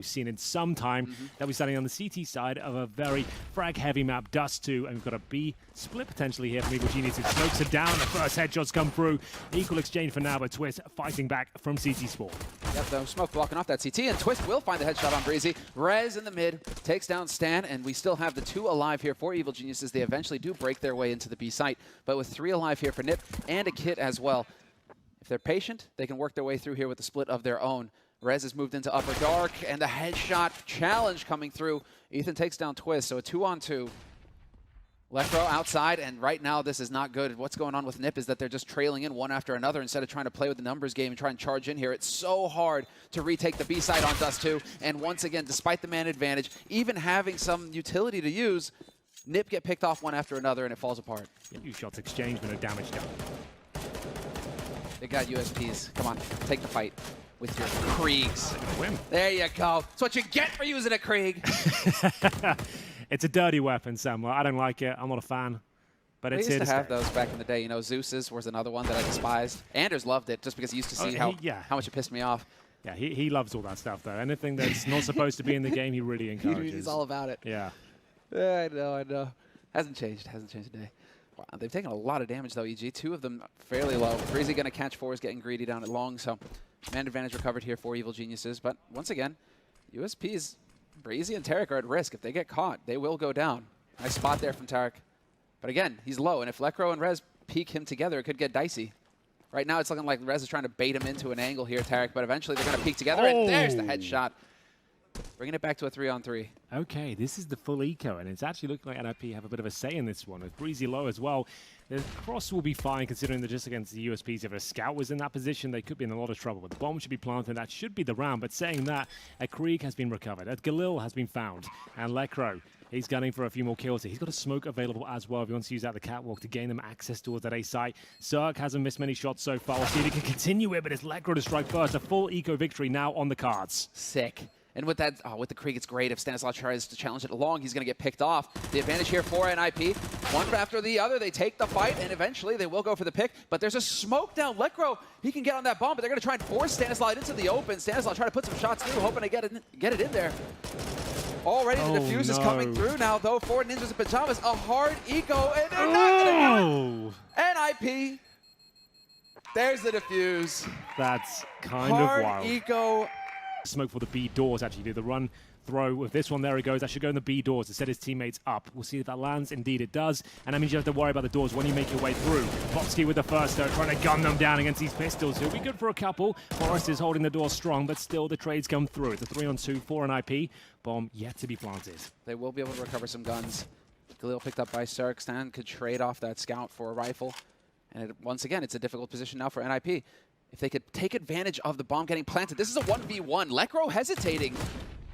we've seen in some time. That we're starting on the CT side of a very frag-heavy map, Dust 2, and we've got a B split potentially here from Evil Geniuses. Smokes it down, the first headshots come through. Equal exchange for now, but Twist fighting back from CT Sport. Yep, the smoke blocking off that CT, and Twist will find the headshot on Breezy. Rez in the mid, takes down Stan, and we still have the 2 alive here for Evil Geniuses. They eventually do break their way into the B site, but with 3 alive here for Nip and a Kit as well. If they're patient, they can work their way through here with the split of their own. Rez has moved into Upper Dark, and the headshot challenge coming through. Ethan takes down Twist, so a 2-on-2. Lecro outside, and right now this is not good. What's going on with Nip is that they're just trailing in one after another instead of trying to play with the numbers game and try and charge in here. It's so hard to retake the B side on Dust 2, and once again, despite the man advantage, even having some utility to use, Nip get picked off one after another, and it falls apart. Few shots exchanged, but no damage done. They got USPs. Come on, take the fight with your Kriegs. Win. There you go. That's what you get for using a Krieg. It's a dirty weapon, Sam. I don't like it. I'm not a fan. But it's here to have those back in the day. You know, Zeus's was another one that I despised. Anders loved it just because he used to see how much it pissed me off. Yeah, he loves all that stuff, though. Anything that's not supposed to be in the game, he really encourages. He's all about it. Yeah. I know. Hasn't changed today. Wow, they've taken a lot of damage, though, EG. 2 of them fairly low. Breezy going to catch 4, is getting greedy down at long, so man advantage recovered here for Evil Geniuses. But once again, USPs, Breezy and Tarek are at risk. If they get caught, they will go down. Nice spot there from Tarek. But again, he's low, and if Lecro and Rez peek him together, it could get dicey. Right now, it's looking like Rez is trying to bait him into an angle here, Tarek, but eventually they're going to peek together, and there's the headshot. Bringing it back to a 3-on-3. Okay, this is the full eco, and it's actually looking like NIP have a bit of a say in this one. With Breezy low as well, the cross will be fine considering that just against the USPs, if a scout was in that position, they could be in a lot of trouble. But the bomb should be planted, that should be the round. But saying that, a Krieg has been recovered, a Galil has been found, and Lecro, he's gunning for a few more kills. He's got a smoke available as well if he wants to use that the catwalk to gain them access towards that A site. Cirque hasn't missed many shots so far. We'll see if he can continue it, but it's Lecro to strike first. A full eco victory now on the cards. Sick. And with that, with the Krieg, it's great. If Stanislav tries to challenge it along, he's going to get picked off. The advantage here for NIP. One after the other, they take the fight, and eventually they will go for the pick. But there's a smoke down. Lecro, he can get on that bomb, but they're going to try and force Stanislav into the open. Stanislav trying to put some shots through, hoping to get it in there. Already the defuse is coming through now, though, for Ninjas in Pajamas. A hard eco, and they're not going to do it. NIP, there's the defuse. That's kind of wild. Hard eco. Smoke for the B doors, actually. Do the run throw with this one. There he goes. That should go in the B doors to set his teammates up. We'll see if that lands. Indeed, it does. And that means you have to worry about the doors when you make your way through. Popsky with the first, though, trying to gun them down against these pistols. He'll be good for a couple. Forrest is holding the door strong, but still the trades come through. It's a 3-on-2 for an IP. Bomb yet to be planted. They will be able to recover some guns. Galil picked up by Cirque. Stan could trade off that scout for a rifle. And once again, it's a difficult position now for NIP. If they could take advantage of the bomb getting planted. This is a 1v1. Lecro hesitating,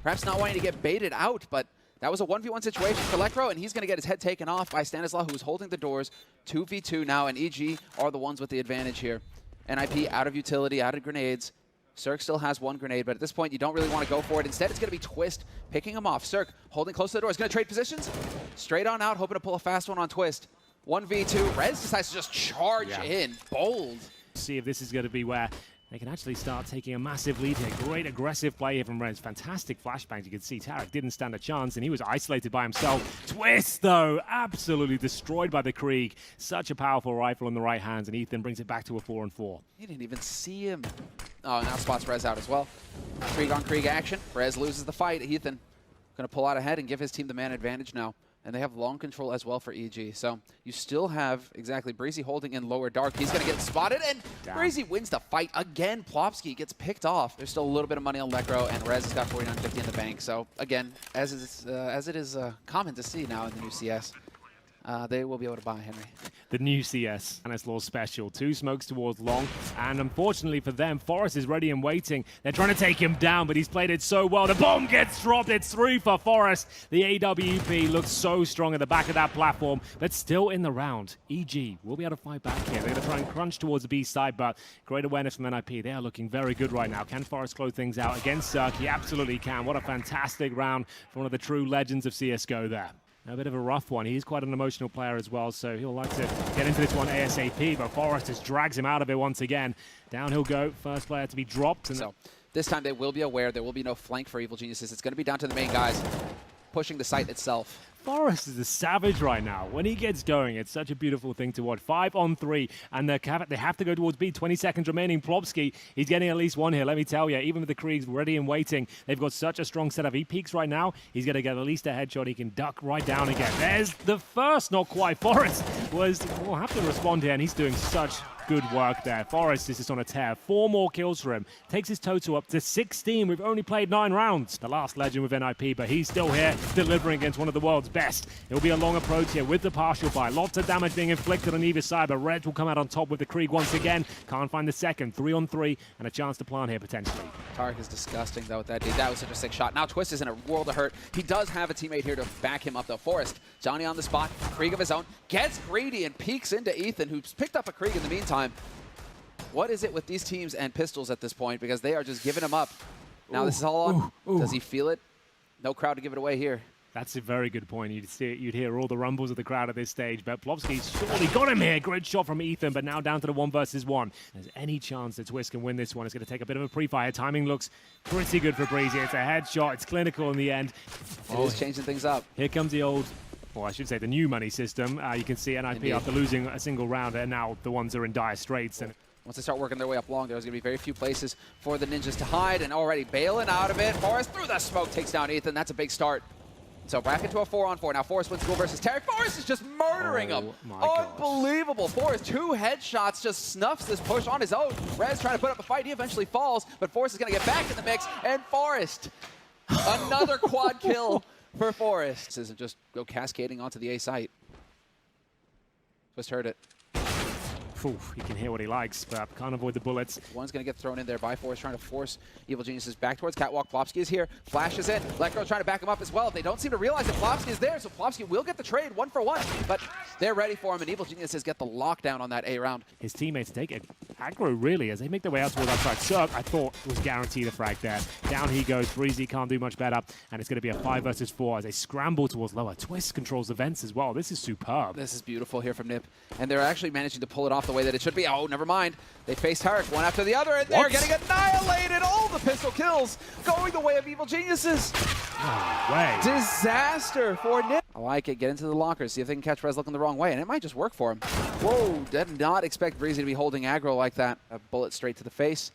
perhaps not wanting to get baited out, but that was a 1v1 situation for Lecro, and he's going to get his head taken off by Stanislav, who's holding the doors. 2v2 now, and EG are the ones with the advantage here. NIP out of utility, out of grenades. Cirque still has 1 grenade, but at this point, you don't really want to go for it. Instead, it's going to be Twist picking him off. Cirque holding close to the door. He's going to trade positions. Straight on out, hoping to pull a fast one on Twist. 1v2. Rez decides to just charge in. Bold. See if this is going to be where they can actually start taking a massive lead here. Great aggressive play here from Rez. Fantastic flashbangs. You can see Tarek didn't stand a chance, and he was isolated by himself. Twist, though, absolutely destroyed by the Krieg. Such a powerful rifle in the right hands, and Ethan brings it back to a 4-on-4. He didn't even see him. Oh, now spots Rez out as well. Krieg on Krieg action. Rez loses the fight. Ethan going to pull out ahead and give his team the man advantage now. And they have long control as well for EG. So you still have, exactly, Breezy holding in lower dark. He's going to get spotted, and Breezy wins the fight again. Plopsky gets picked off. There's still a little bit of money on Lecro, and Rez has got 49.50 in the bank. So again, as it is common to see now in the new CS, they will be able to buy Henry. The new CS, and it's Law Special. 2 smokes towards long, and unfortunately for them, Forrest is ready and waiting. They're trying to take him down, but he's played it so well. The bomb gets dropped. It's 3 for Forrest. The AWP looks so strong at the back of that platform, but still in the round. EG will be able to fight back here. They're going to try and crunch towards the B side, but great awareness from NIP. They are looking very good right now. Can Forrest close things out against Cirque? He absolutely can. What a fantastic round from one of the true legends of CSGO there. A bit of a rough one. He's quite an emotional player as well, so he'll like to get into this one ASAP, but Forrest just drags him out of it once again. Down he'll go. First player to be dropped. And so This time they will be aware. There will be no flank for Evil Geniuses. It's going to be down to the main guys pushing the site itself. Forrest is a savage right now. When he gets going, it's such a beautiful thing to watch. 5-on-3, and they have to go towards B. 20 seconds remaining. Plopsky, he's getting at least one here. Let me tell you, even with the Kriegs ready and waiting, they've got such a strong setup. He peeks right now. He's going to get at least a headshot. He can duck right down again. There's the first, not quite. Forrest will have to respond here, and he's doing such good work there. Forrest is just on a tear. 4 more kills for him. Takes his total up to 16. We've only played 9 rounds. The last legend with NIP, but he's still here delivering against one of the world's best. It'll be a long approach here with the partial buy. Lots of damage being inflicted on either side, but Red will come out on top with the Krieg once again. Can't find the second. 3-on-3 and a chance to plant here potentially. Tarek is disgusting though with that D. That was such a sick shot. Now Twist is in a world of hurt. He does have a teammate here to back him up though. Forrest, Johnny on the spot. Krieg of his own. Gets greedy and peeks into Ethan, who's picked up a Krieg in the meantime. What is it with these teams and pistols at this point? Because they are just giving him up. Now this is all on. Does he feel it? No crowd to give it away here. That's a very good point. You'd hear all the rumbles of the crowd at this stage, but Plopsky's surely got him here. Great shot from Ethan, but now down to the 1 versus 1. There's any chance that Twist can win this one. It's going to take a bit of a pre-fire. Timing looks pretty good for Breezy. It's a headshot. It's clinical in the end. It is changing things up. Here comes the old, well, I should say the new money system. You can see NIP after losing a single round, and now the ones are in dire straits. And once they start working their way up long, there's going to be very few places for the Ninjas to hide, and already bailing out of it. Forrest through the smoke takes down Ethan. That's a big start. So back into a 4-on-4. Now Forrest wins duel versus Tarek. Forrest is just murdering him. Unbelievable. Forrest, 2 headshots, just snuffs this push on his own. Rez trying to put up a fight. He eventually falls, but Forrest is going to get back in the mix. And Forrest, another quad kill for Forrest. This isn't just go cascading onto the A site. Twist heard it. He can hear what he likes, but can't avoid the bullets. One's going to get thrown in there by Forrest, trying to force Evil Geniuses back towards Catwalk. Plopsky is here, flashes in. Lekro trying to back him up as well. They don't seem to realize that Plopsky is there, so Plopsky will get the trade 1 for 1, but they're ready for him, and Evil Geniuses get the lockdown on that A round. His teammates take it aggro, really, as they make their way out towards outside. Cirque, I thought, was guaranteed a frag there. Down he goes. Breezy can't do much better, and it's going to be a 5 versus 4 as they scramble towards lower. Twist controls the vents as well. This is superb. This is beautiful here from NIP, and they're actually managing to pull it off the way that it should be. Oh, never mind. They face Tarek one after the other, and they're getting annihilated. All the pistol kills going the way of Evil Geniuses. No way. Disaster for NIP. I like it. Get into the lockers, see if they can catch Rez looking the wrong way, and it might just work for him. Whoa, did not expect Breezy to be holding aggro like that. A bullet straight to the face.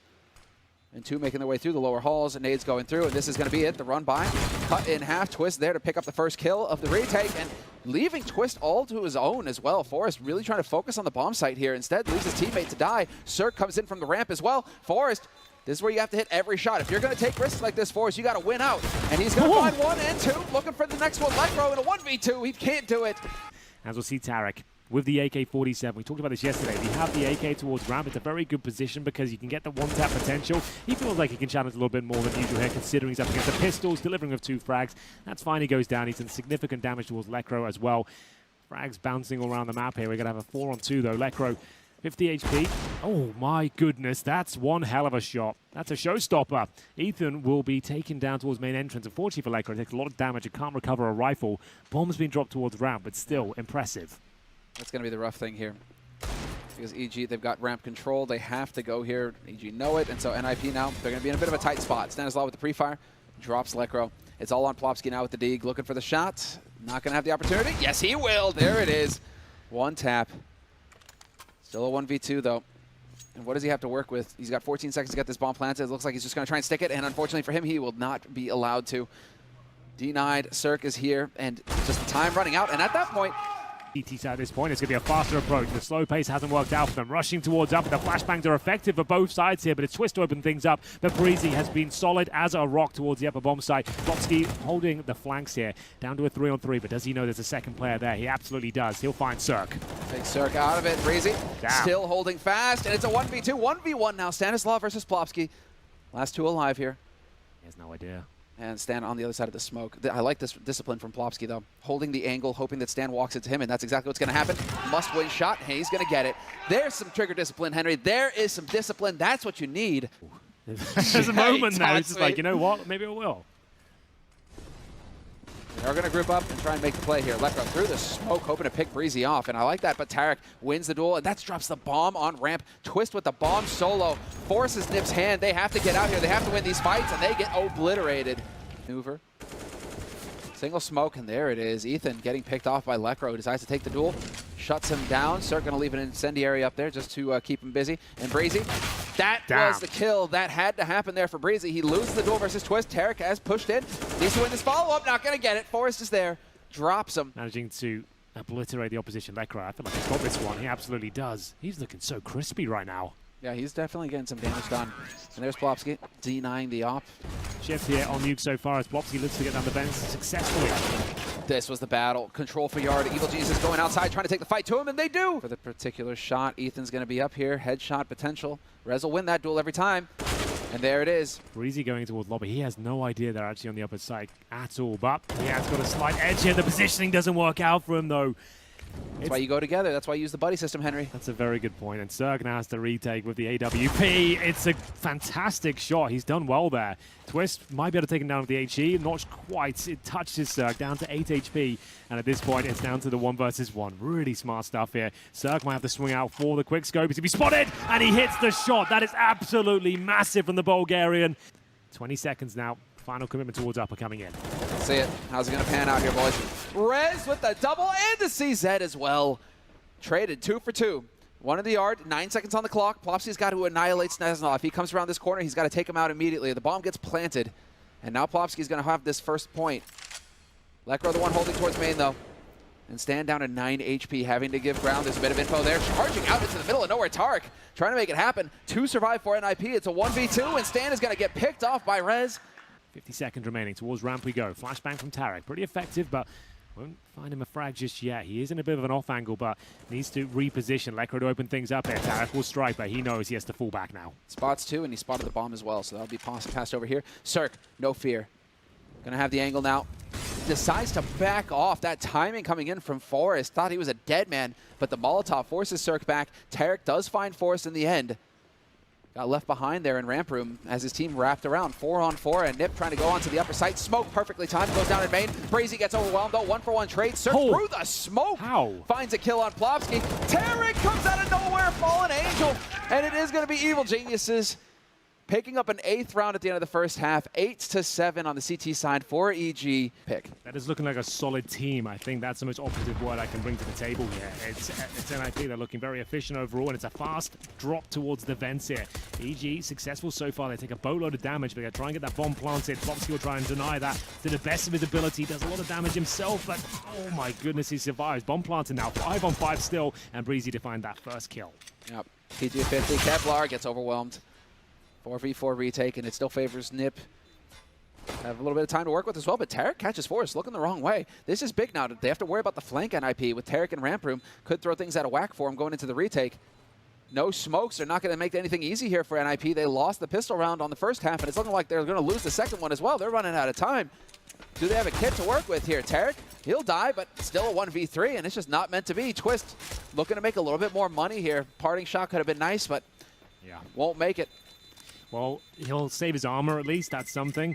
And 2 making their way through the lower halls, and nades going through, and this is going to be it. The run by, cut in half. Twist there to pick up the first kill of the retake, and leaving Twist all to his own as well. Forrest really trying to focus on the bomb site here. Instead, leaves his teammate to die. Cirque comes in from the ramp as well. Forrest, this is where you have to hit every shot. If you're going to take risks like this, Forrest, you got to win out. And he's going to find 1 and 2, looking for the next one. Lekro in a 1v2. He can't do it. As we'll see Tarek with the AK-47. We talked about this yesterday. If you have the AK towards ramp, it's a very good position because you can get the one-tap potential. He feels like he can challenge a little bit more than usual here, considering he's up against the pistols, delivering of 2 frags. That's fine. He goes down. He's done significant damage towards Lekro as well. Frags bouncing all around the map here. We're going to have a 4-on-2 though. Lekro, 50 HP. Oh my goodness, that's one hell of a shot. That's a showstopper. Ethan will be taken down towards main entrance. Unfortunately for Lekro, it takes a lot of damage. It can't recover a rifle. Bomb's been dropped towards ramp, but still impressive. That's going to be the rough thing here. Because EG, they've got ramp control. They have to go here. EG know it. And so NIP now, they're going to be in a bit of a tight spot. Stanislaw with the pre-fire. Drops Lekro. It's all on Plopsky now with the dig. Looking for the shot. Not going to have the opportunity. Yes, he will. There it is. 1 tap. Still a 1v2, though. And what does he have to work with? He's got 14 seconds to get this bomb planted. It looks like he's just going to try and stick it. And unfortunately for him, he will not be allowed to. Denied. Cirque is here. And just the time running out. And at that point, ETs at this point, it's going to be a faster approach. The slow pace hasn't worked out for them. Rushing towards up, the flashbangs are effective for both sides here, but it's Twist to open things up. But Breezy has been solid as a rock towards the upper bomb site. Plopsky holding the flanks here, down to a 3-on-3, but does he know there's a second player there? He absolutely does. He'll find Cirque. Take Cirque out of it. Breezy still holding fast, and it's a 1v2, 1v1 now. Stanislaw versus Plopsky. Last 2 alive here. He has no idea. And Stan on the other side of the smoke. I like this discipline from Plopsky, though. Holding the angle, hoping that Stan walks into him, and that's exactly what's going to happen. Must-win shot. Hey, he's going to get it. There's some trigger discipline, Henry. There is some discipline. That's what you need. There's a moment now. It's just like, you know what? Maybe I will. They're going to group up and try and make the play here. Lekro through the smoke, hoping to pick Breezy off, and I like that, but Tarek wins the duel, and that drops the bomb on ramp. Twist with the bomb solo, forces Nip's hand. They have to get out here. They have to win these fights, and they get obliterated. Maneuver. Single smoke, and there it is. Ethan getting picked off by Lekro, decides to take the duel, shuts him down. Cirque going to leave an incendiary up there just to keep him busy. And Breezy, that was the kill. That had to happen there for Breezy. He loses the duel versus Twist. Tarek has pushed in. Needs to win this follow-up. Not going to get it. Forrest is there. Drops him. Managing to obliterate the opposition. Lekro, I feel like he's got this one. He absolutely does. He's looking so crispy right now. Yeah, he's definitely getting some damage done. And there's Plopsky denying the op. Shift here on Nuke so far as Plopsky looks to get down the vents successfully. This was the battle. Control for Yard. Evil Genius is going outside, trying to take the fight to him, and they do! For the particular shot, Ethan's going to be up here. Headshot potential. Rez will win that duel every time. And there it is. Breezy going towards lobby. He has no idea they're actually on the upper side at all, but he has got a slight edge here. The positioning doesn't work out for him, though. That's why you go together. That's why you use the buddy system, Henry. That's a very good point. And Serg now has to retake with the AWP. It's a fantastic shot. He's done well there. Twist might be able to take him down with the HE. Not quite. It touches Serg down to 8 HP. And at this point, it's down to the 1 versus 1. Really smart stuff here. Serg might have to swing out for the quick scope. He's to be spotted. And he hits the shot. That is absolutely massive from the Bulgarian. 20 seconds now. Final commitment towards upper coming in. Let's see it. How's it going to pan out here, boys? Rez with the double and the CZ as well. Traded 2 for 2. One in the yard, 9 seconds on the clock. Plopsy's got to annihilate Sneznov. If he comes around this corner, he's got to take him out immediately. The bomb gets planted. And now Plopsky's going to have this first point. Lekro the one holding towards main, though. And stand down to 9 HP, having to give ground. There's a bit of info there. Charging out into the middle of nowhere. Tarek trying to make it happen. 2 survive for NIP. It's a 1v2, and Stan is going to get picked off by Rez. 50 seconds remaining. Towards ramp we go. Flashbang from Tarek. Pretty effective, but won't find him a frag just yet. He is in a bit of an off angle, but needs to reposition. Lekro to open things up here. Tarek will strike, but he knows he has to fall back now. Spots 2, and he spotted the bomb as well, so that'll be passed over here. Cirque, no fear. Gonna have the angle now. Decides to back off. That timing coming in from Forrest. Thought he was a dead man, but the Molotov forces Cirque back. Tarek does find Forrest in the end. Got left behind there in ramp room as his team wrapped around. 4-on-4, and Nip trying to go onto the upper site. Smoke perfectly timed, goes down in main. Breezy gets overwhelmed though. 1-for-1 trade. Surf through the smoke. How? Finds a kill on Plopsky. Tarek comes out of nowhere, Fallen Angel. And it is going to be Evil Geniuses picking up an 8th round at the end of the first half. 8-7 on the CT side for EG pick. That is looking like a solid team. I think that's the most operative word I can bring to the table here. It's NIP. They're looking very efficient overall, and it's a fast drop towards the vents here. EG successful so far. They take a boatload of damage, but they try and get that bomb planted. Plopsky will try and deny that to the best of his ability. Does a lot of damage himself, but oh my goodness, he survives. Bomb planted now. 5-on-5 still, and Breezy to find that first kill. Yep. PG-50. Kevlar gets overwhelmed. 4v4 retake, and it still favors Nip. Have a little bit of time to work with as well, but Tarek catches Forrest looking the wrong way. This is big now. They have to worry about the flank NIP with Tarek in ramp room. Could throw things out of whack for him going into the retake. No smokes. They're not going to make anything easy here for NIP. They lost the pistol round on the first half, and it's looking like they're going to lose the second one as well. They're running out of time. Do they have a kit to work with here? Tarek, he'll die, but still a 1v3, and it's just not meant to be. Twist looking to make a little bit more money here. Parting shot could have been nice, but yeah, won't make it. Well, he'll save his armor at least. That's something.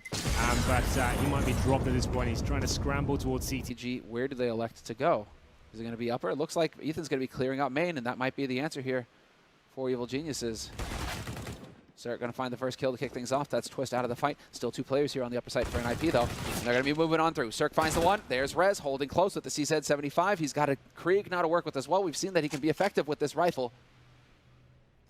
But he might be dropped at this point. He's trying to scramble towards CTG. Where do they elect to go? Is it going to be upper? It looks like Ethan's going to be clearing out main, and that might be the answer here for Evil Geniuses. Cirque going to find the first kill to kick things off. That's Twist out of the fight. Still 2 players here on the upper side for NIP, though. And they're going to be moving on through. Cirque finds the one. There's Rez holding close with the CZ-75. He's got a Krieg now to work with as well. We've seen that he can be effective with this rifle.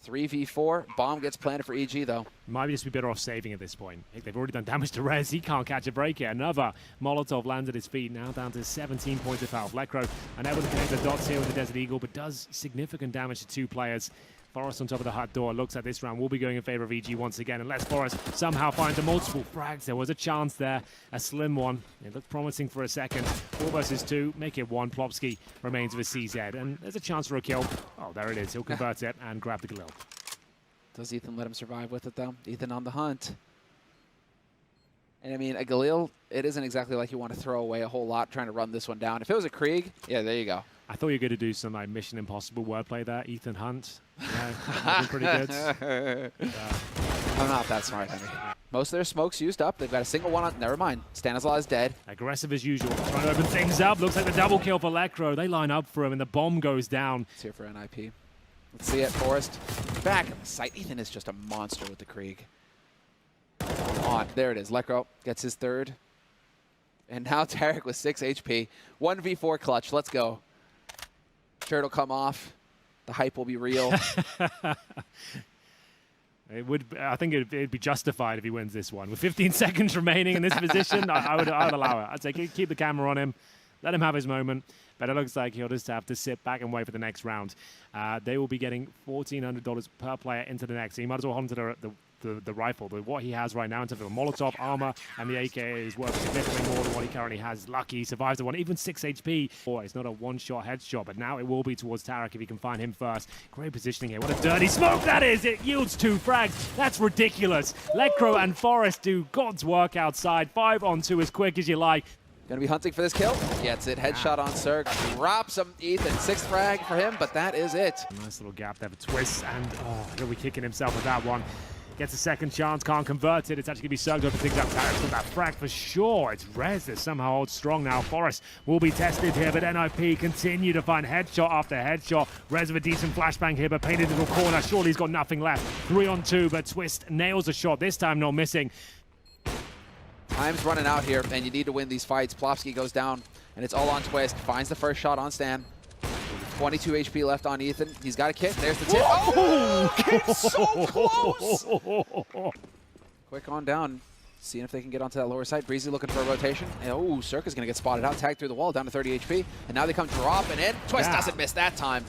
3v4. Bomb gets planted for EG, though. Might just be better off saving at this point. They've already done damage to Rez. He can't catch a break here. Another Molotov lands at his feet. Now down to 17 points of health. Lekro unable to connect the dots here with the Desert Eagle, but does significant damage to 2 players. Forrest on top of the hut door. Looks like this round will be going in favor of EG once again, unless Forrest somehow finds a multiple frags. There was a chance there, a slim one. It looked promising for a second. 4 versus 2, make it 1. Plopsky remains with CZ, and there's a chance for a kill. Oh, there it is. He'll convert it and grab the Galil. Does Ethan let him survive with it, though? Ethan on the hunt. And, I mean, a Galil, it isn't exactly like you want to throw away a whole lot trying to run this one down. If it was a Krieg, yeah, there you go. I thought you were going to do some like Mission Impossible wordplay there. Ethan Hunt. Yeah, that'd be pretty good. I'm not that smart, Henry. Most of their smoke's used up. They've got a single one on. Never mind. Stanislaw is dead. Aggressive as usual, trying to open things up. Looks like the double kill for Lekro. They line up for him, and the bomb goes down. It's here for NIP. Let's see it. Forest back at the site. Ethan is just a monster with the Krieg. On. There it is. Lekro gets his third. And now Tarek with 6 HP. 1v4 clutch. Let's go. Shirt will come off. The hype will be real. I think it'd be justified if he wins this one. With 15 seconds remaining in this position, I'd allow it. I'd say keep the camera on him, let him have his moment. But it looks like he'll just have to sit back and wait for the next round. They will be getting $1,400 per player into the next. So you might as well hold on to the rifle. What he has right now in terms of a Molotov, armor, and the AK is worth significantly more than what he currently has. Lucky, he survives the one, even 6 HP. Boy, it's not a one-shot headshot, but now it will be towards Tarek if he can find him first. Great positioning here. What a dirty smoke that is! It yields 2 frags. That's ridiculous. Lekro and Forest do God's work outside. 5 on 2 as quick as you like. Gonna be hunting for this kill. Gets it. Headshot on Cirque. Drops him. Ethan. 6th frag for him, but that is it. Nice little gap there for Twist, and he'll be kicking himself with that one. Gets a second chance, can't convert it. It's actually going to be Cirque open things up. Tarek's got that frag for sure. It's Rez that somehow holds strong now. Forest will be tested here, but NIP continue to find headshot after headshot. Rez with a decent flashbang here, but painted into a corner. Surely he's got nothing left. 3 on 2, but Twist nails a shot. This time not missing. Time's running out here, and you need to win these fights. Plofsky goes down, and it's all on Twist. Finds the first shot on Stan. 22 HP left on Ethan. He's got a kit. There's the tip. Oh! It's so close! Quick on down. Seeing if they can get onto that lower side. Breezy looking for a rotation. And, oh, Cirque is going to get spotted out. Tagged through the wall, down to 30 HP. And now they come dropping in. Twist doesn't miss that time.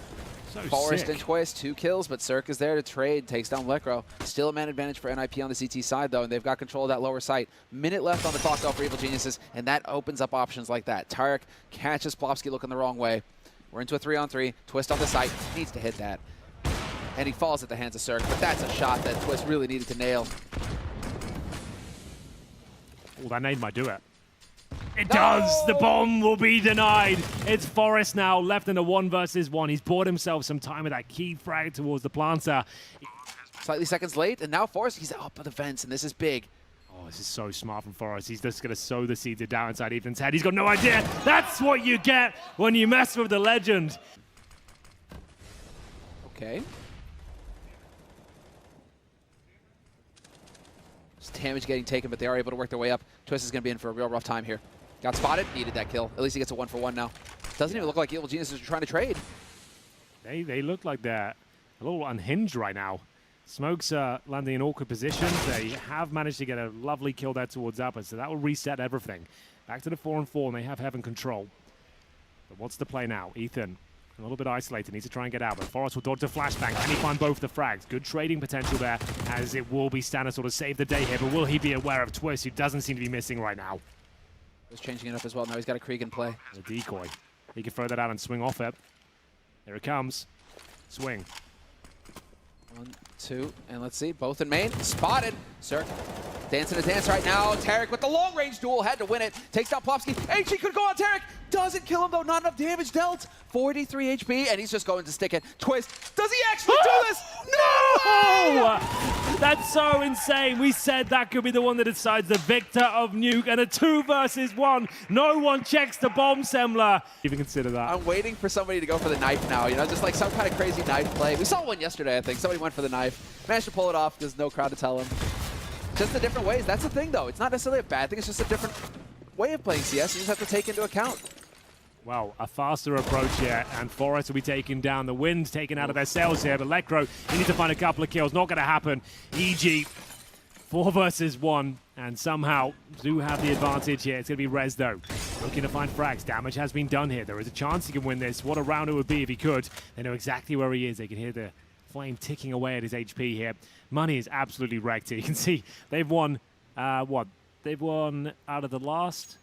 So Forest sick. and Twist, 2 kills, but Cirque is there to trade. Takes down Lekro. Still a man advantage for NIP on the CT side, though, and they've got control of that lower site. Minute left on the clock, though, for Evil Geniuses, and that opens up options like that. Tarek catches Plofsky looking the wrong way. We're into a 3-on-3. Twist on the site. Needs to hit that. And he falls at the hands of Cirque, but that's a shot that Twist really needed to nail. Oh, that nade might do it. It does! The bomb will be denied. It's Forest now, left in a 1 versus 1. He's bought himself some time with that key frag towards the planter. Slightly seconds late, and now Forest, he's up at the fence, and this is big. Oh, this is so smart from Forest. He's just going to sow the seeds of doubt inside Ethan's head. He's got no idea. That's what you get when you mess with the legend. Okay. There's damage getting taken, but they are able to work their way up. Twist is going to be in for a real rough time here. Got spotted, needed that kill. At least he gets a 1-for-1 now. Doesn't even look like Evil Geniuses are trying to trade. They look like they're a little unhinged right now. Smokes landing in awkward positions. They have managed to get a lovely kill there towards Upper, so that will reset everything. Back to the 4-on-4, and they have Heaven control. But what's the play now? Ethan, a little bit isolated, needs to try and get out, but Forest will dodge the flashbang. Can he find both the frags? Good trading potential there, as it will be Stanislaw to save the day here, but will he be aware of Twist, who doesn't seem to be missing right now? He's changing it up as well. Now he's got a Krieg in play. A decoy. He can throw that out and swing off it. There it comes. Swing. 1, 2, and let's see. Both in main. Spotted. Cirque dancing a dance right now. Tarek with the long-range duel. Had to win it. Takes down Plofsky. HG could go on Tarek. Doesn't kill him, though. Not enough damage dealt. 43 HP, and he's just going to stick it. Twist. Does he actually do this? No! That's so insane. We said that could be the one that decides the victor of Nuke, and a 2 versus 1. No one checks the bomb, Semler. Even consider that. I'm waiting for somebody to go for the knife now. You know, just like some kind of crazy knife play. We saw one yesterday, I think. Somebody went for the knife. Managed to pull it off. There's no crowd to tell him. Just the different ways. That's the thing, though. It's not necessarily a bad thing. It's just a different way of playing CS. You just have to take into account. Well, a faster approach here, and Forest will be taken down. The wind's taken out of their sails here, but Lekro, he needs to find a couple of kills. Not going to happen. EG, 4 versus 1, and somehow do have the advantage here. It's going to be Rez, though, looking to find frags. Damage has been done here. There is a chance he can win this. What a round it would be if he could. They know exactly where he is. They can hear the flame ticking away at his HP here. Money is absolutely wrecked here. You can see they've won, what? They've won out of the last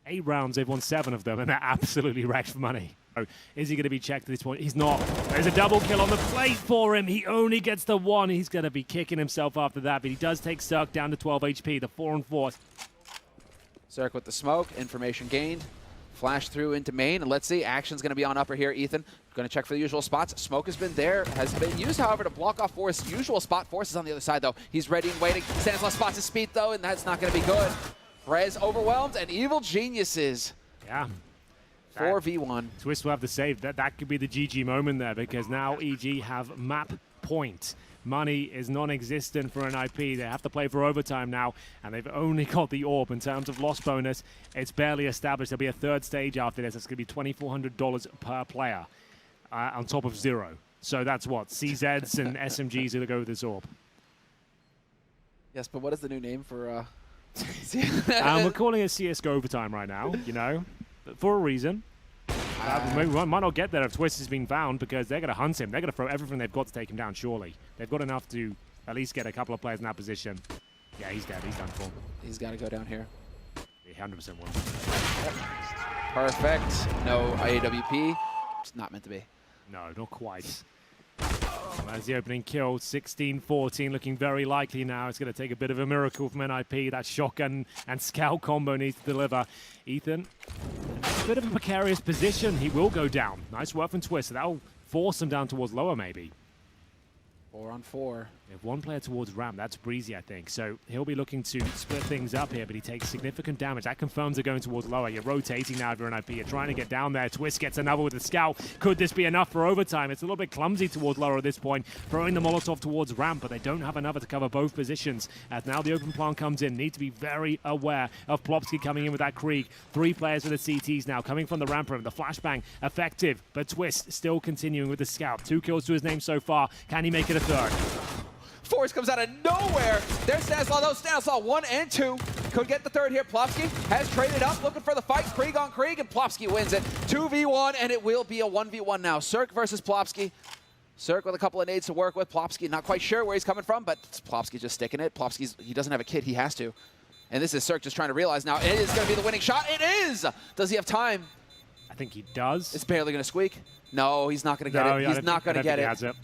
8 rounds, they've won 7 of them, and they're absolutely wrecked for money. So is he going to be checked at this point? He's not. There's a double kill on the plate for him. He only gets the 1. He's going to be kicking himself after that, but he does take Cirque down to 12 HP, the 4-on-4. Cirque with the smoke, information gained. Flash through into main, and let's see, action's going to be on upper here. Ethan going to check for the usual spots. Smoke has been there, has been used, however, to block off Forrest's usual spot. Forrest is on the other side, though. He's ready and waiting. Stanislav spots his speed, though, and that's not going to be good. Rez overwhelmed, and Evil Geniuses. Yeah. 4v1. Twist will have the save. That could be the GG moment there, because now EG have map point. Money is non-existent for an IP. They have to play for overtime now, and they've only got the orb. In terms of loss bonus, it's barely established. There'll be a third stage after this. It's going to be $2,400 per player on top of 0. So that's what? CZs and SMGs are going to go with this orb. Yes, but what is the new name for... We're calling it CSGO overtime right now, you know, for a reason. We might not get there if Twist has been found, because they're going to hunt him. They're going to throw everything they've got to take him down, surely. They've got enough to at least get a couple of players in that position. Yeah, he's dead. He's done for. He's got to go down here. He 100% won. Perfect. No AWP. It's not meant to be. No, not quite. That's the opening kill. 16-14, looking very likely now. It's going to take a bit of a miracle from NIP. That shotgun and scout combo needs to deliver. Ethan, a bit of a precarious position. He will go down. Nice work from Twist. So that'll force him down towards lower, maybe. 4 on 4. They have one player towards ramp. That's Breezy, I think. So he'll be looking to split things up here, but he takes significant damage. That confirms they're going towards lower. You're rotating now if you're an IP. You're trying to get down there. Twist gets another with the scout. Could this be enough for overtime? It's a little bit clumsy towards lower at this point. Throwing the Molotov towards ramp, but they don't have another to cover both positions. As now the open plan comes in. Need to be very aware of Plopsky coming in with that Krieg. 3 players with the CTs now coming from the ramp room. The flashbang effective, but Twist still continuing with the scout. 2 kills to his name so far. Can he make it a third? Forrest comes out of nowhere. There's Stanislav, though. Stanislav 1 and 2. Could get the third here. Plopsky has traded up, looking for the fight. Krieg on Krieg, and Plopsky wins it. 2v1, and it will be a 1v1 now. Cirque versus Plopsky. Cirque with a couple of nades to work with. Plopsky not quite sure where he's coming from, but Plopsky just sticking it. He doesn't have a kit. He has to. And this is Cirque just trying to realize now it is going to be the winning shot. It is! Does he have time? I think he does. It's barely going to squeak. No, he's not going to get it. He's not going to get it.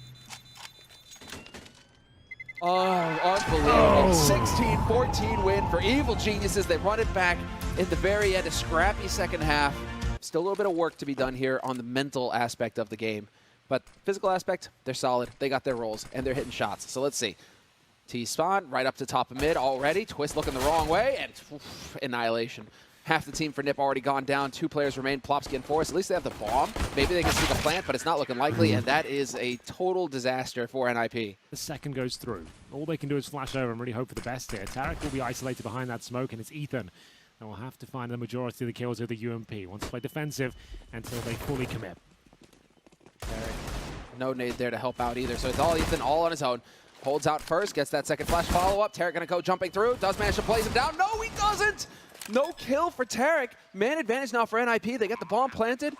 Oh, unbelievable. 16-14 win for Evil Geniuses. They run it back in the very end, a scrappy second half. Still a little bit of work to be done here on the mental aspect of the game. But physical aspect, they're solid. They got their rolls, and they're hitting shots. So let's see. T-spawn right up to top of mid already. Twist looking the wrong way, and annihilation. Half the team for NIP already gone down. 2 players remain, Plopsky and Forrest. At least they have the bomb. Maybe they can see the plant, but it's not looking likely, and that is a total disaster for NIP. The second goes through. All they can do is flash over and really hope for the best here. Tarek will be isolated behind that smoke, and it's Ethan that will have to find the majority of the kills with the UMP. Wants to play defensive until they fully commit. Tarek, no nade there to help out either, so it's all Ethan, all on his own. Holds out first, gets that second flash follow-up. Tarek going to go jumping through. Does manage to blaze him down. No, he doesn't! No kill for Tarek. Man advantage now for NIP. They get the bomb planted.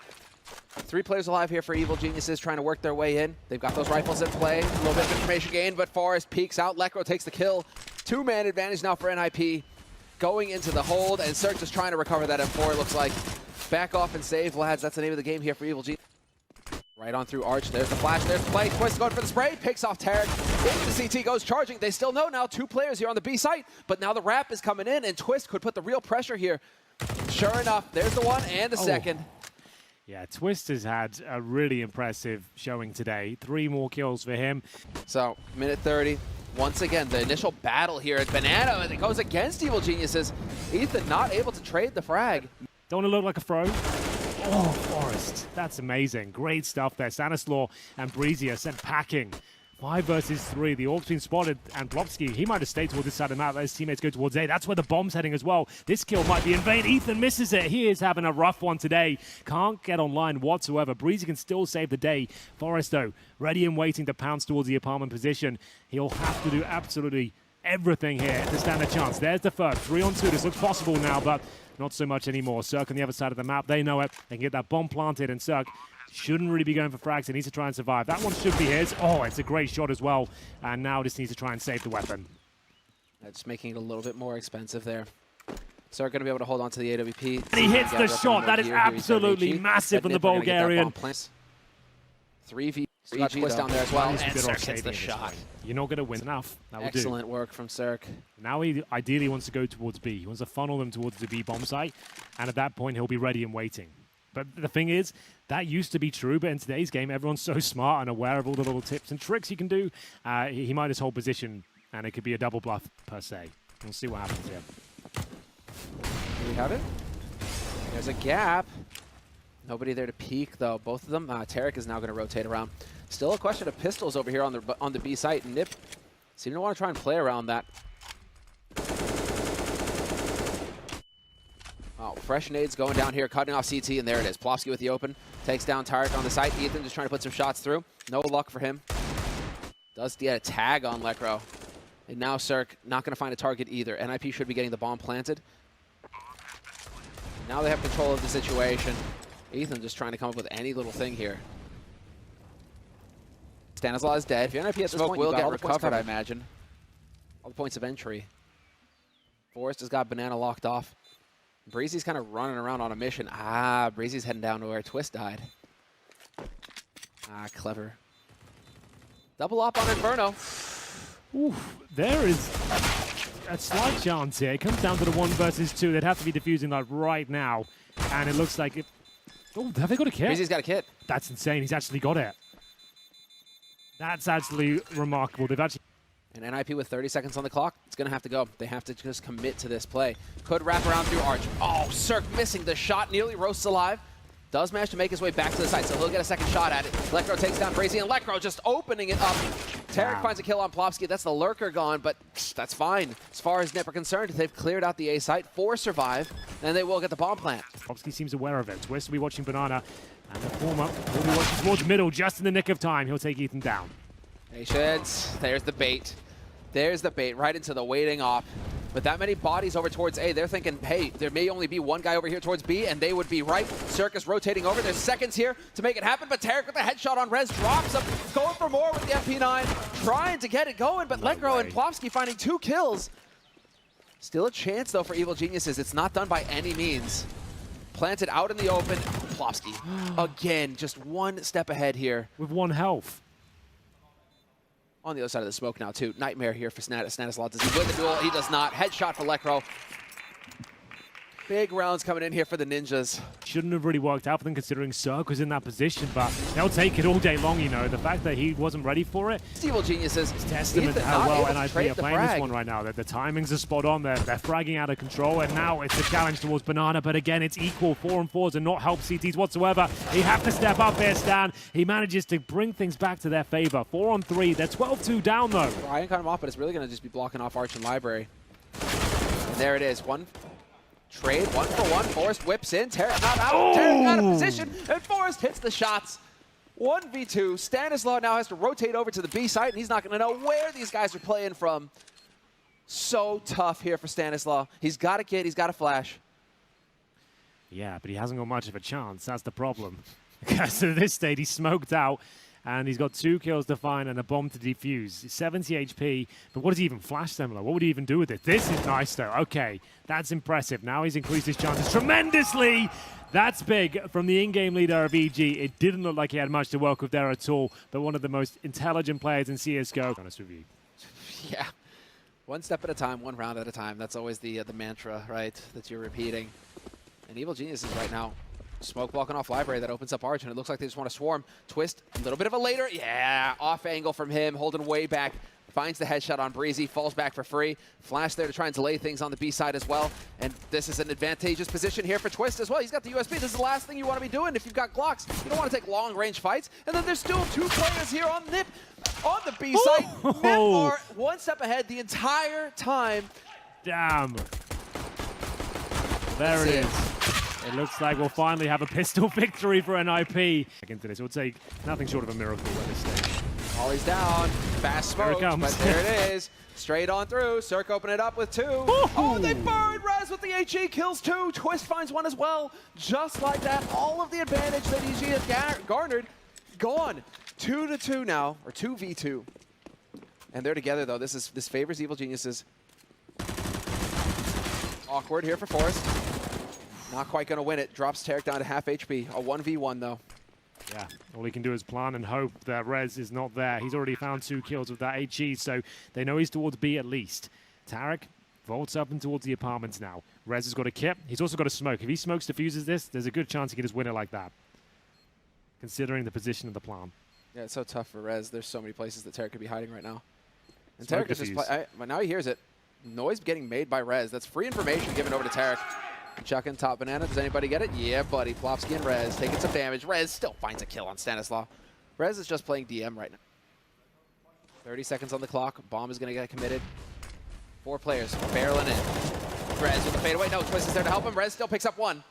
3 players alive here for Evil Geniuses trying to work their way in. They've got those rifles in play. A little bit of information gained, but Forrest peeks out. Lekro takes the kill. 2-man advantage now for NIP. Going into the hold, and Cirque just trying to recover that M4, it looks like. Back off and save, lads. That's the name of the game here for Evil Geniuses. Right on through Arch. There's the flash. There's the play. Twist going for the spray. Picks off Tarek. Into the CT goes charging. They still know now 2 players here on the B site, but now the wrap is coming in, and Twist could put the real pressure here. Sure enough, there's the 1 and the second. Yeah, Twist has had a really impressive showing today. 3 more kills for him. So, minute 30. Once again, the initial battle here at Banana, and it goes against Evil Geniuses. Ethan not able to trade the frag. Don't want to look like a throw. Oh, Forrest. That's amazing. Great stuff there. Stanislaw and Breezy are sent packing. 5 versus 3. The orb's been spotted, and Plopsky, he might have stayed towards this side of the map. Let his teammates go towards A. That's where the bomb's heading as well. This kill might be in vain. Ethan misses it. He is having a rough one today. Can't get online whatsoever. Breezy can still save the day. Forrest, though, ready and waiting to pounce towards the apartment position. He'll have to do absolutely everything here to stand a chance. There's the first. 3 on 2. This looks possible now, but not so much anymore. Cirque on the other side of the map. They know it. They can get that bomb planted, and Cirque shouldn't really be going for frags. He needs to try and survive. That one should be his. Oh, it's a great shot as well. And now just needs to try and save the weapon. That's making it a little bit more expensive there. Cirque going to be able to hold on to the AWP. And he hits the shot. That is absolutely massive from the Bulgarian. 3v. We got Twist down there as well. And Cirque Cirque hits the shot. You're not going to win enough. That will Excellent work from Cirque. Now he ideally wants to go towards B. He wants to funnel them towards the B bomb site. And at that point, he'll be ready and waiting. But the thing is, that used to be true, but in today's game, everyone's so smart and aware of all the little tips and tricks you can do. He might just hold position, and it could be a double bluff, per se. We'll see what happens here. Do we have it? There's a gap. Nobody there to peek, though. Both of them. Tarek is now going to rotate around. Still a question of pistols over here on the B site. Nip seem to want to try and play around that. Oh, fresh nades going down here, cutting off CT, and there it is. Plofsky with the open. Takes down Tarek on the site. Ethan just trying to put some shots through. No luck for him. Does get a tag on Lekro. And now Cirque not going to find a target either. NIP should be getting the bomb planted. Now they have control of the situation. Ethan just trying to come up with any little thing here. Stanislaw is dead. If you're NIP at this point, will get recovered, I imagine. All the points of entry. Forrest has got Banana locked off. Breezy's kind of running around on a mission. Breezy's heading down to where Twist died. Clever. Double up on Inferno. Ooh, there is a slight chance here. It comes down to the 1 versus 2. They'd have to be defusing that right now. And it looks like it... Oh, have they got a kit? Breezy's got a kit. That's insane. He's actually got it. That's actually remarkable. They've actually... And NIP with 30 seconds on the clock, it's going to have to go. They have to just commit to this play. Could wrap around through Arch. Oh, Cirque missing the shot, nearly roasts alive. Does manage to make his way back to the site, so he'll get a second shot at it. Lekro takes down Breezy, and Lekro just opening it up. Tarek finds a kill on Plofsky. That's the lurker gone, but that's fine. As far as Nip are concerned, they've cleared out the A site. 4 survive, and they will get the bomb plant. Plofsky seems aware of it. Twist will be watching Banana, and the former will be watching towards middle just in the nick of time. He'll take Ethan down. Patience. There's the bait. There's the bait right into the waiting op. With that many bodies over towards A, they're thinking, hey, there may only be one guy over here towards B, and they would be right. Circus rotating over. There's seconds here to make it happen, but Tarek with the headshot on Rez drops him. Going for more with the MP9, trying to get it going, but Lekro and Plofsky finding 2 kills. Still a chance, though, for Evil Geniuses. It's not done by any means. Planted out in the open. Plofsky, again, just 1 step ahead here. With 1 health. On the other side of the smoke now, too. Nightmare here for Stanislaw. Does he win the duel? He does not. Headshot for Lekro. Big rounds coming in here for the Ninjas. Shouldn't have really worked out for them considering Cirque was in that position, but they'll take it all day long, you know. The fact that he wasn't ready for it. Evil Geniuses. It's testament to how well NIP are playing this one right now. The timings are spot on. They're fragging out of control, and now it's a challenge towards Banana, but again, it's equal. 4-on-4s and not help CTs whatsoever. He have to step up there, Stan. He manages to bring things back to their favor. 4-on-3. They're 12-2 down, though. Ryan cut him off, but it's really going to just be blocking off Arch and Library. And there it is. One trade, 1-for-1. Forrest whips in. Tarek not out. Oh! Tarek out of position, and Forrest hits the shots. 1v2. Stanislaw now has to rotate over to the B site, and he's not going to know where these guys are playing from. So tough here for Stanislaw. He's got a kid. He's got a flash. Yeah, but he hasn't got much of a chance. That's the problem. Because at this stage, he's smoked out. And he's got 2 kills to find and a bomb to defuse. 70 HP, but what does he even flash Semler? What would he even do with it? This is nice, though. Okay, that's impressive. Now he's increased his chances tremendously. That's big from the in-game leader of EG. It didn't look like he had much to work with there at all, but one of the most intelligent players in CSGO. Honest with you. Yeah, 1 step at a time, 1 round at a time. That's always the mantra, right, that you're repeating. And Evil Geniuses right now. Smoke blocking off Library, that opens up Arch, and it looks like they just want to swarm. Twist, a little bit of a later. Yeah, off angle from him, holding way back. Finds the headshot on Breezy, falls back for free. Flash there to try and delay things on the B side as well. And this is an advantageous position here for Twist as well. He's got the USB. This is the last thing you want to be doing if you've got Glocks. You don't want to take long-range fights. And then there's still 2 players here on Nip on the B side. Nip are 1 step ahead the entire time. Damn. There it is. It looks like we'll finally have a pistol victory for NIP. Into this, it would take nothing short of a miracle at this stage. Ollie's down, fast smoke, but there it is. Straight on through, Cirque open it up with 2. Oh, they burned Raz with the HE, kills 2. Twist finds 1 as well. Just like that, all of the advantage that EG has garnered, gone. 2-2 now, or 2v2. And they're together though, this favors Evil Geniuses. Awkward here for Forrest. Not quite going to win it. Drops Tarek down to half HP. A 1v1, though. Yeah, all he can do is plan and hope that Rez is not there. He's already found 2 kills with that HE, so they know he's towards B at least. Tarek vaults up and towards the apartments now. Rez has got a kit. He's also got a smoke. If he smokes defuses this, there's a good chance he can just win it like that, considering the position of the plan. Yeah, it's so tough for Rez. There's so many places that Tarek could be hiding right now. And Smoke Tarek is just but now he hears it. Noise getting made by Rez. That's free information given over to Tarek. Chucking top banana. Does anybody get it? Yeah, buddy. Plopsky and Rez taking some damage. Rez still finds a kill on Stanislaw. Rez is just playing DM right now. 30 seconds on the clock. Bomb is going to get committed. 4 players barreling in. Rez with the fadeaway. No, Twist is there to help him. Rez still picks up 1.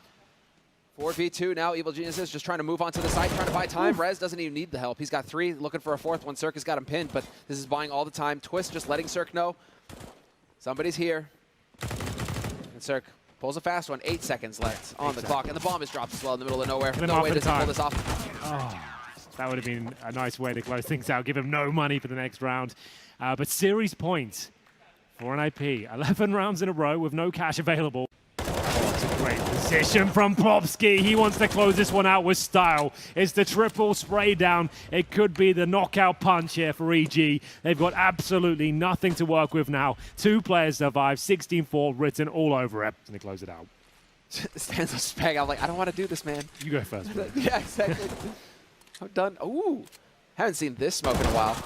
4v2 now. Evil Geniuses just trying to move on to the side, trying to buy time. Rez doesn't even need the help. He's got 3, looking for a 4th one. Cirque has got him pinned, but this is buying all the time. Twist just letting Cirque know somebody's here. And Cirque pulls a fast one. 8 seconds left on the clock, and the bomb is dropped as well in the middle of nowhere. No way to pull this off. Oh, that would have been a nice way to close things out. Give him no money for the next round. But series point for an IP. 11 rounds in a row with no cash available. That's a great position from Plopsky. He wants to close this one out with style. It's the triple spray down. It could be the knockout punch here for EG. They've got absolutely nothing to work with now. 2 players survive, 16-4 written all over it. And they close it out. Stands up spag. I'm like, I don't want to do this, man. You go first, bro. Yeah, exactly. I'm done. Ooh. Haven't seen this smoke in a while.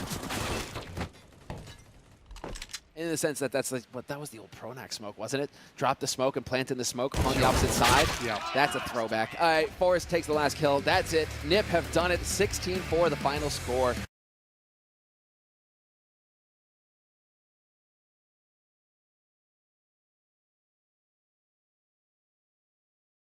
In the sense that that's like, what, that was the old Pronax smoke, wasn't it? Drop the smoke and plant in the smoke on the opposite side. Yeah. That's a throwback. All right, Forrest takes the last kill. That's it. Nip have done it. 16-4, the final score.